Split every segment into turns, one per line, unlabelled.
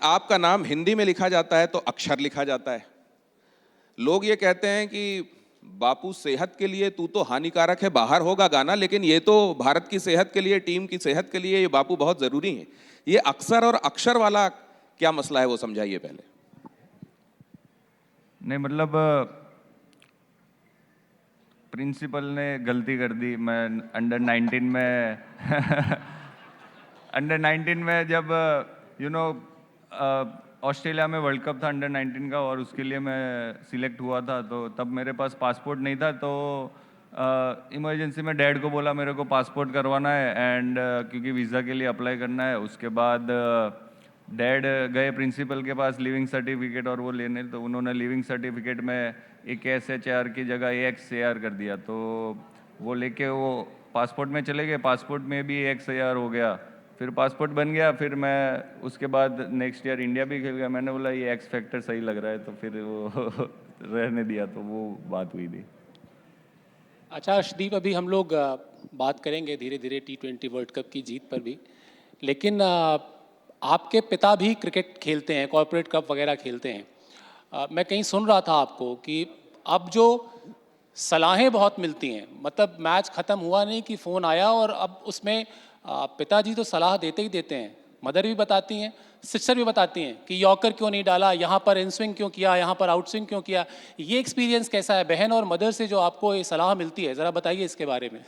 आपका नाम हिंदी में लिखा जाता है तो अक्षर लिखा जाता है। लोग ये कहते हैं कि बापू सेहत के लिए तू तो हानिकारक है, बाहर होगा गाना, लेकिन ये तो भारत की सेहत के लिए, टीम की सेहत के लिए ये बापू बहुत जरूरी है। ये अक्सर और अक्षर वाला क्या मसला है वो समझाइए पहले।
नहीं मतलब प्रिंसिपल ने गलती कर दी। मैं अंडर 19 में अंडर 19 में जब यू नो ऑस्ट्रेलिया में वर्ल्ड कप था अंडर 19 का, और उसके लिए मैं सिलेक्ट हुआ था, तो तब मेरे पास पासपोर्ट नहीं था। तो इमरजेंसी में डैड को बोला मेरे को पासपोर्ट करवाना है, एंड क्योंकि वीज़ा के लिए अप्लाई करना है। उसके बाद डैड गए प्रिंसिपल के पास लिविंग सर्टिफिकेट और वो लेने, तो उन्होंने लिविंग सर्टिफिकेट में एक SHR की जगह AXAR कर दिया। तो वो लेके वो पासपोर्ट में चले गए, पासपोर्ट में भी AXAR हो गया, फिर पासपोर्ट बन गया। फिर मैं उसके बाद नेक्स्ट ईयर इंडिया भी खेल गया। मैंने बोला ये एक्स फैक्टर सही लग रहा है, तो फिर वो रहने दिया। तो वो बात हुई थी।
अच्छा अर्शदीप, अभी हम लोग बात करेंगे धीरे धीरे T20 वर्ल्ड कप की जीत पर भी, लेकिन आपके पिता भी क्रिकेट खेलते हैं, कॉर्पोरेट कप वगैरह खेलते हैं। मैं कहीं सुन रहा था आपको कि अब जो सलाहें बहुत मिलती हैं, मतलब मैच ख़त्म हुआ नहीं कि फ़ोन आया और अब उसमें पिताजी तो सलाह देते ही देते हैं, मदर भी बताती हैं, सिस्टर भी बताती हैं कि यॉर्कर क्यों नहीं डाला, यहाँ पर इन स्विंग क्यों किया, यहाँ पर आउट स्विंग क्यों किया। ये एक्सपीरियंस कैसा है बहन और मदर से जो आपको ये सलाह मिलती है, ज़रा बताइए इसके बारे में।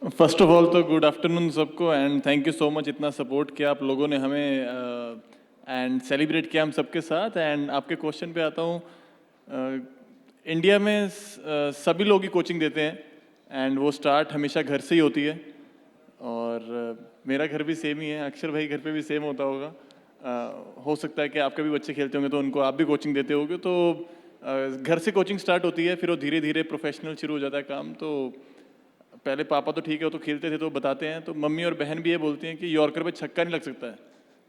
फर्स्ट ऑफ ऑल तो गुड आफ्टरनून सबको, and thank you so much इतना सपोर्ट किया आप लोगों ने हमें, एंड सेलिब्रेट किया हम सबके साथ। एंड आपके क्वेश्चन पे आता हूँ, इंडिया में सभी लोग ही कोचिंग देते हैं, एंड वो स्टार्ट हमेशा घर से ही होती है। और मेरा घर भी सेम ही है, अक्षर भाई घर पे भी सेम होता होगा। हो सकता है कि आपके भी बच्चे खेलते होंगे तो उनको आप भी कोचिंग देते होगे। तो घर से कोचिंग स्टार्ट होती है, फिर वो धीरे धीरे प्रोफेशनल शुरू हो जाता है काम। तो पहले पापा तो ठीक है, वो तो खेलते थे तो बताते हैं, तो मम्मी और बहन भी ये बोलती हैं कि यॉर्कर पे छक्का नहीं लग सकता है।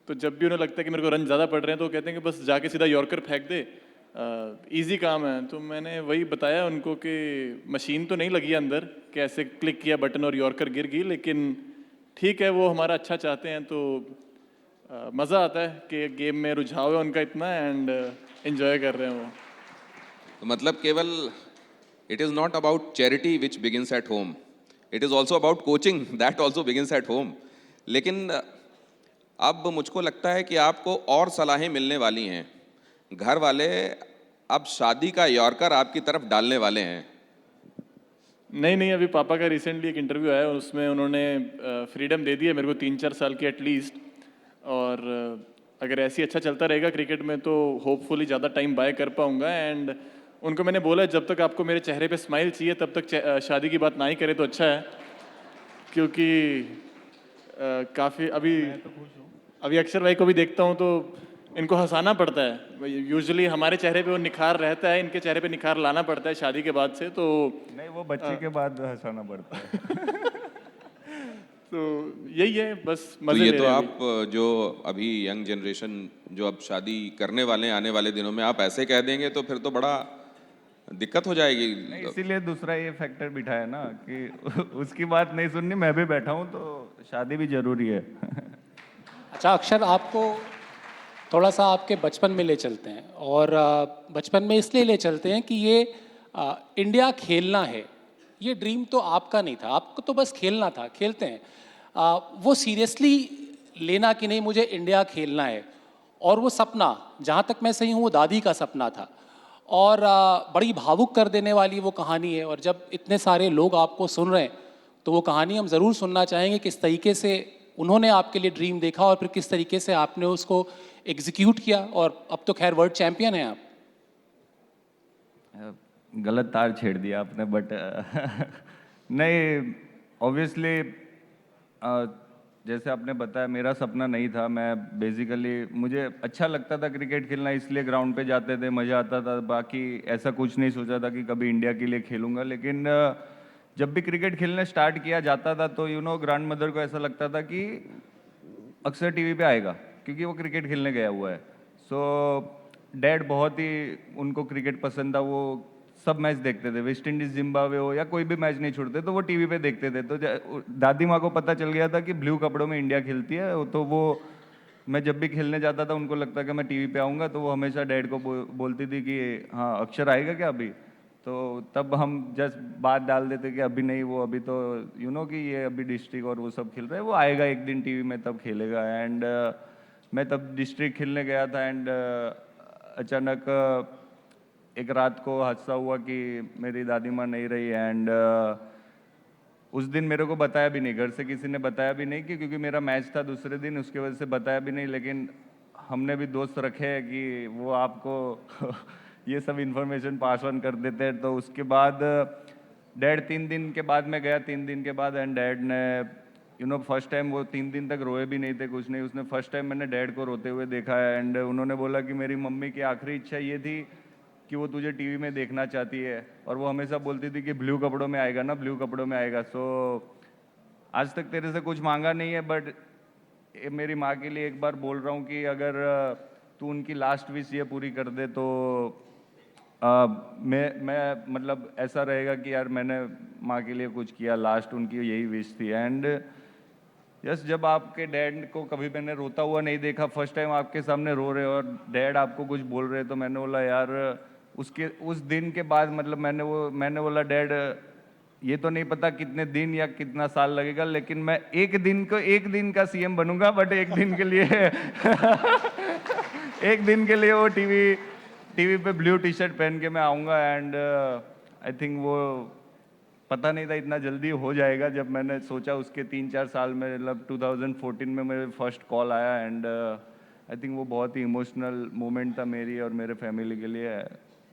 तो जब भी उन्हें लगता है कि मेरे को रन ज़्यादा पड़ रहे हैं तो वो कहते हैं कि बस जाके सीधा यॉर्कर फेंक दे, इजी काम है। तो मैंने वही बताया उनको कि मशीन तो नहीं लगी है अंदर, कैसे क्लिक किया बटन और यॉर्कर गिर गई, लेकिन ठीक है वो हमारा अच्छा चाहते हैं। तो मज़ा आता है कि गेम में रुझाव है उनका इतना, एंड एंजॉय कर रहे हैं वो।
तो मतलब केवल it is not about charity which begins at home, it is also about coaching that also begins at home. लेकिन अब मुझको लगता है कि आपको और सलाहें मिलने वाली हैं। घर वाले अब शादी का यॉर्कर आपकी तरफ डालने वाले हैं।
नहीं नहीं, अभी पापा का रिसेंटली एक इंटरव्यू आया, उसमें उन्होंने फ्रीडम दे दी है मेरे को 3-4 साल की एटलीस्ट। और अगर ऐसे ही अच्छा चलता रहेगा क्रिकेट में तो होपफुली ज़्यादा टाइम बाय कर पाऊंगा। एंड उनको मैंने बोला जब तक आपको मेरे चेहरे पे स्माइल चाहिए तब तक शादी की बात ना ही करे तो अच्छा है, क्योंकि काफ़ी अभी अक्षर भाई को भी देखता हूँ तो इनको हंसाना पड़ता है। यूजुअली हमारे चेहरे पे वो निखार रहता है, इनके चेहरे पे निखार लाना पड़ता है शादी के बाद से। तो
नहीं, वो बच्चे के बाद हंसाना पड़ता है।
तो यही है, बस
तो
मजे
ये
ले
तो
रहे हैं
आप जो अभी यंग जनरेशन जो अब शादी करने वाले हैं आने वाले दिनों में, आप ऐसे कह देंगे तो फिर तो बड़ा दिक्कत हो जाएगी।
नहीं, इसीलिए दूसरा ये फैक्टर बिठाया ना कि उसकी बात नहीं सुननी, मैं भी बैठा हूँ, तो शादी भी जरूरी है।
अच्छा अक्षर, आपको थोड़ा सा आपके बचपन में ले चलते हैं, और बचपन में इसलिए ले चलते हैं कि ये इंडिया खेलना है, ये ड्रीम तो आपका नहीं था, आपको तो बस खेलना था, खेलते हैं। वो सीरियसली लेना कि नहीं मुझे इंडिया खेलना है, और वो सपना जहाँ तक मैं सही हूँ वो दादी का सपना था। और बड़ी भावुक कर देने वाली वो कहानी है, और जब इतने सारे लोग आपको सुन रहे हैं तो वो कहानी हम ज़रूर सुनना चाहेंगे, किस तरीके से उन्होंने आपके लिए ड्रीम देखा और फिर किस तरीके से आपने उसको एग्जीक्यूट किया, और अब तो खैर वर्ल्ड चैंपियन हैं आप।
गलत तार छेड़ दिया आपने, बट नहीं, ऑब्वियसली जैसे आपने बताया मेरा सपना नहीं था। मैं बेसिकली, मुझे अच्छा लगता था क्रिकेट खेलना, इसलिए ग्राउंड पे जाते थे, मज़ा आता था। बाकी ऐसा कुछ नहीं सोचा था कि कभी इंडिया के लिए खेलूंगा। लेकिन जब भी क्रिकेट खेलने स्टार्ट किया जाता था तो ग्रैंड मदर को ऐसा लगता था कि अक्सर टीवी पे आएगा क्योंकि वो क्रिकेट खेलने गया हुआ है। सो डैड बहुत ही, उनको क्रिकेट पसंद था, वो सब मैच देखते थे, वेस्ट इंडीज जिम्बाब्वे हो या कोई भी मैच नहीं छोड़ते, तो वो टीवी पे देखते थे। तो दादी माँ को पता चल गया था कि ब्लू कपड़ों में इंडिया खेलती है, तो वो मैं जब भी खेलने जाता था उनको लगता कि मैं टीवी पे आऊँगा, तो वो हमेशा डैड को बोलती थी कि हाँ अक्षर आएगा क्या अभी। तो तब हम जस्ट बात डाल देते कि अभी नहीं, वो अभी तो कि ये अभी डिस्ट्रिक्ट और वो सब खेल रहे हैं, वो आएगा एक दिन टीवी में तब खेलेगा। एंड मैं तब डिस्ट्रिक्ट खेलने गया था एंड अचानक एक रात को हादसा हुआ कि मेरी दादी माँ नहीं रही। एंड उस दिन मेरे को बताया भी नहीं, घर से किसी ने बताया भी नहीं, क्योंकि मेरा मैच था दूसरे दिन, उसके वजह से बताया भी नहीं। लेकिन हमने भी दोस्त रखे हैं कि वो आपको ये सब इन्फॉर्मेशन पास ऑन कर देते हैं। तो उसके बाद डैड 3 दिन के बाद मैं गया, 3 दिन के बाद, एंड डैड ने फर्स्ट टाइम, वो 3 दिन तक रोए भी नहीं थे, कुछ नहीं, उसने फर्स्ट टाइम मैंने डैड को रोते हुए देखा है। एंड उन्होंने बोला कि मेरी मम्मी की आखिरी इच्छा ये थी कि वो तुझे टीवी में देखना चाहती है, और वो हमेशा बोलती थी कि ब्लू कपड़ों में आएगा ना, ब्लू कपड़ों में आएगा। सो आज तक तेरे से कुछ मांगा नहीं है, बट मेरी माँ के लिए एक बार बोल रहा हूँ कि अगर तू उनकी लास्ट विश ये पूरी कर दे तो मैं मतलब ऐसा रहेगा कि यार मैंने माँ के लिए कुछ किया, लास्ट उनकी यही विश थी। एंड यस, जब आपके डैड को कभी मैंने रोता हुआ नहीं देखा, फर्स्ट टाइम आपके सामने रो रहे हो और डैड आपको कुछ बोल रहे, तो मैंने बोला यार, उसके उस दिन के बाद मतलब मैंने बोला डैड, ये तो नहीं पता कितने दिन या कितना साल लगेगा, लेकिन मैं एक दिन का सीएम बनूंगा, बट एक दिन के लिए एक दिन के लिए वो टीवी पे ब्लू टी शर्ट पहन के मैं आऊँगा। एंड आई थिंक वो पता नहीं था इतना जल्दी हो जाएगा। जब मैंने सोचा उसके 3-4 साल में, मतलब 2014 में मेरे फर्स्ट कॉल आया। एंड आई थिंक वो बहुत ही इमोशनल मोमेंट था मेरी और मेरे फैमिली के लिए।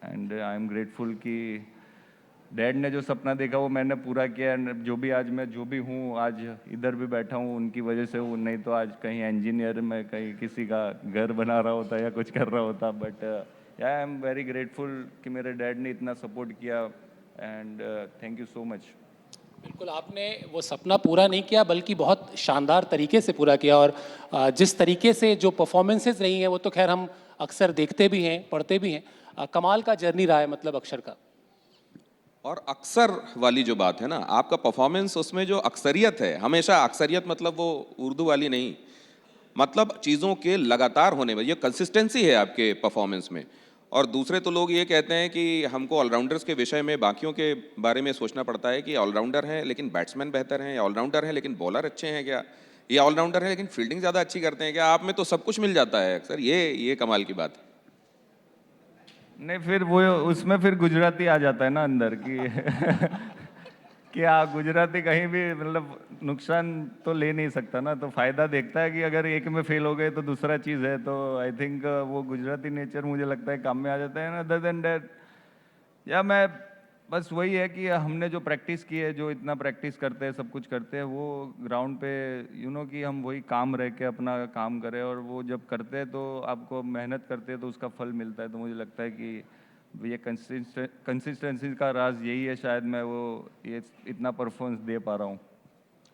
एंड आई एम ग्रेटफुल कि डैड ने जो सपना देखा वो मैंने पूरा किया। एंड जो भी हूँ आज इधर भी बैठा हूँ उनकी वजह से हूँ, नहीं तो आज कहीं इंजीनियर में कहीं किसी का घर बना रहा होता या कुछ कर रहा होता। But I am very grateful कि मेरे डैड ने इतना सपोर्ट किया। And thank you so much.
बिल्कुल, आपने वो सपना पूरा नहीं किया बल्कि बहुत शानदार तरीके से पूरा किया। और जिस तरीके से जो परफॉर्मेंसेज रही हैं वो तो खैर हम अक्सर देखते भी हैं, पढ़ते भी हैं। कमाल का जर्नी रहा है मतलब अक्षर का।
और अक्सर वाली जो बात है ना, आपका परफॉर्मेंस, उसमें जो अक्सरियत है, हमेशा अक्सरियत मतलब वो उर्दू वाली नहीं, मतलब चीज़ों के लगातार होने में ये कंसिस्टेंसी है आपके परफॉर्मेंस में। और दूसरे तो लोग ये कहते हैं कि हमको ऑलराउंडर्स के विषय में बाकियों के बारे में सोचना पड़ता है कि ऑलराउंडर हैं लेकिन बैट्समैन बेहतर हैं, या ऑलराउंडर हैं लेकिन बॉलर अच्छे हैं क्या, या ऑलराउंडर हैं लेकिन फील्डिंग ज़्यादा अच्छी करते हैं क्या। आप में तो सब कुछ मिल जाता है अक्सर, ये कमाल की बात है।
नहीं, फिर वो उसमें फिर गुजराती आ जाता है ना अंदर कि कि हाँ, गुजराती कहीं भी मतलब नुकसान तो ले नहीं सकता ना, तो फायदा देखता है कि अगर एक में फेल हो गए तो दूसरा चीज़ है। तो आई थिंक वो गुजराती नेचर मुझे लगता है काम में आ जाता है। अदर देन दैट, या मैं बस वही है कि हमने जो प्रैक्टिस की है, जो इतना प्रैक्टिस करते हैं, सब कुछ करते हैं, वो ग्राउंड पे कि हम वही काम रह के अपना काम करें। और वो जब करते हैं तो आपको मेहनत करते हैं तो उसका फल मिलता है। तो मुझे लगता है कि ये कंसिस्टेंसी का राज यही है, शायद मैं वो ये इतना परफॉर्मेंस दे पा रहा हूँ।